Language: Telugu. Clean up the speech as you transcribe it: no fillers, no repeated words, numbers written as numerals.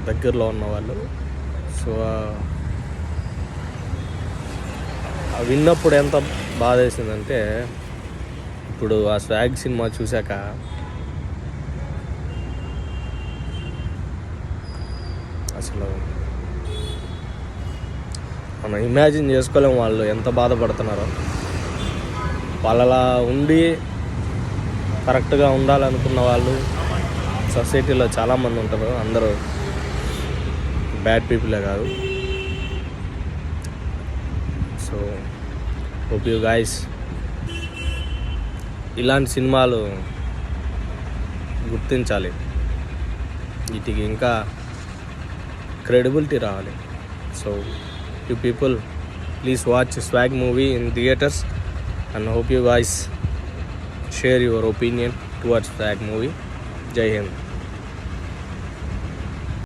దగ్గరలో ఉన్నవాళ్ళు. సో విన్నప్పుడు ఎంత బాధ వేసిందంటే, ఇప్పుడు ఆ స్వాగ్ సినిమా చూశాక అసలు మనం ఇమాజిన్ చేసుకోలేము వాళ్ళు ఎంత బాధపడుతున్నారో. వాళ్ళలా ఉండి కరెక్ట్గా ఉండాలనుకున్న వాళ్ళు సొసైటీలో చాలామంది ఉంటారు. అందరూ బ్యాడ్ పీపులే కాదు. సో హోప్ యూ గైస్ ఇలాంటి సినిమాలు గుర్తించాలి, వీటికి ఇంకా క్రెడిబిలిటీ రావాలి. So you people please watch swag movie in theatres and hope you guys share your opinion towards that movie. Jai Hind.